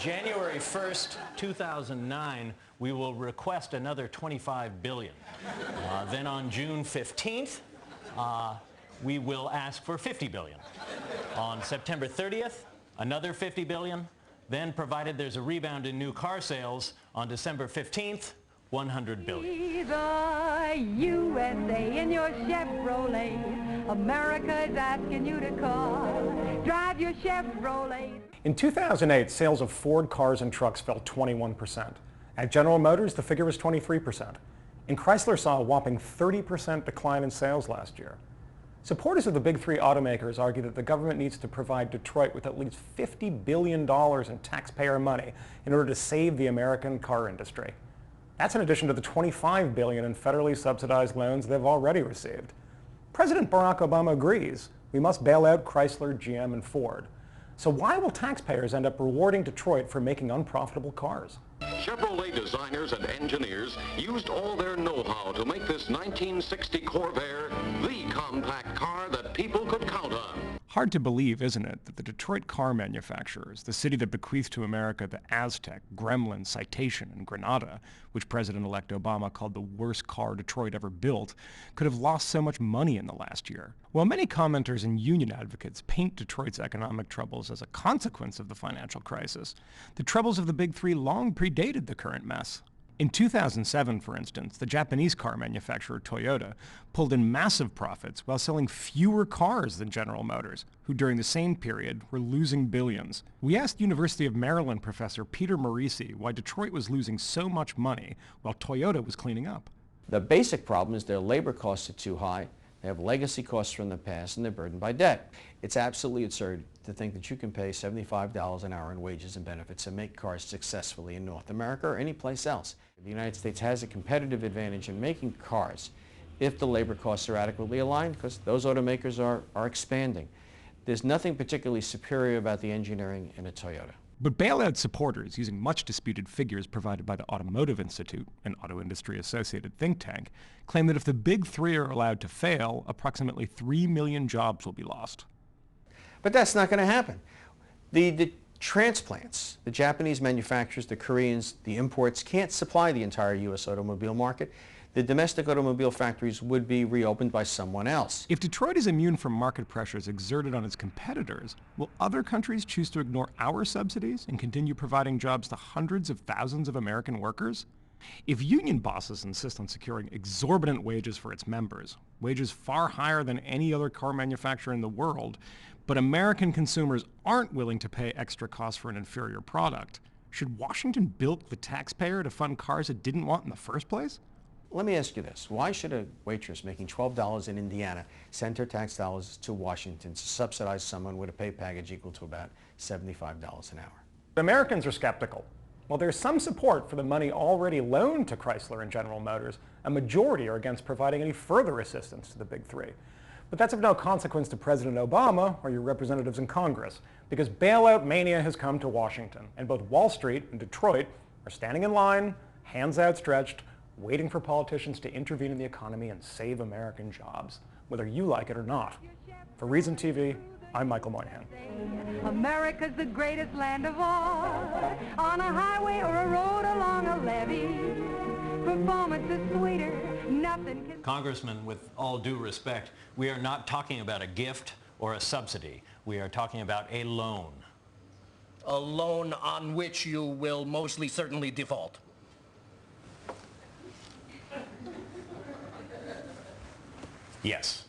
January 1st, 2009, we will request another $25 billion. Then on June 15th, we will ask for $50 billion. On September 30th, another $50 billion. Then, provided there's a rebound in new car sales, on December 15th, $100 billion. The USA in your Chevrolet. America's asking you to call. Drive your Chevrolet. In 2008, sales of Ford cars and trucks fell 21%. At General Motors, the figure was 23%. And Chrysler saw a whopping 30% decline in sales last year. Supporters of the big three automakers argue that the government needs to provide Detroit with at least $50 billion in taxpayer money in order to save the American car industry. That's in addition to the $25 billion in federally subsidized loans they've already received. President Barack Obama agrees we must bail out Chrysler, GM, and Ford. So why will taxpayers end up rewarding Detroit for making unprofitable cars? Chevrolet designers and engineers used all their know-how to make this 1960 Corvair the compact car that people could count on. Hard to believe, isn't it, that the Detroit car manufacturers, the city that bequeathed to America the Aztec, Gremlin, Citation, and Granada, which President-elect Obama called the worst car Detroit ever built, could have lost so much money in the last year? While many commenters and union advocates paint Detroit's economic troubles as a consequence of the financial crisis, the troubles of the big three long predated the current mess. In 2007, for instance, the Japanese car manufacturer Toyota pulled in massive profits while selling fewer cars than General Motors, who during the same period were losing billions. We asked University of Maryland professor Peter Morisi why Detroit was losing so much money while Toyota was cleaning up. The basic problem is their labor costs are too high. They have legacy costs from the past, and they're burdened by debt. It's absolutely absurd to think that you can pay $75 an hour in wages and benefits and make cars successfully in North America or any place else. The United States has a competitive advantage in making cars if the labor costs are adequately aligned, because those automakers are expanding. There's nothing particularly superior about the engineering in a Toyota. But bailout supporters, using much disputed figures provided by the Automotive Institute, an auto industry-associated think tank, claim that if the big three are allowed to fail, approximately 3 million jobs will be lost. But that's not going to happen. The transplants, the Japanese manufacturers, the Koreans, the imports can't supply the entire U.S. automobile market. The domestic automobile factories would be reopened by someone else. If Detroit is immune from market pressures exerted on its competitors, will other countries choose to ignore our subsidies and continue providing jobs to hundreds of thousands of American workers? If union bosses insist on securing exorbitant wages for its members, wages far higher than any other car manufacturer in the world, but American consumers aren't willing to pay extra costs for an inferior product, should Washington bilk the taxpayer to fund cars it didn't want in the first place? Let me ask you this. Why should a waitress making $12 in Indiana send her tax dollars to Washington to subsidize someone with a pay package equal to about $75 an hour? Americans are skeptical. While there's some support for the money already loaned to Chrysler and General Motors, a majority are against providing any further assistance to the big three. But that's of no consequence to President Obama or your representatives in Congress, because bailout mania has come to Washington, and both Wall Street and Detroit are standing in line, hands outstretched, waiting for politicians to intervene in the economy and save American jobs, whether you like it or not. For Reason TV, I'm Michael Moynihan. America's the greatest land of all. On a highway or a road along a levee. Performance is sweeter, nothing can... Congressman, with all due respect, we are not talking about a gift or a subsidy. We are talking about a loan. A loan on which you will mostly certainly default. Yes.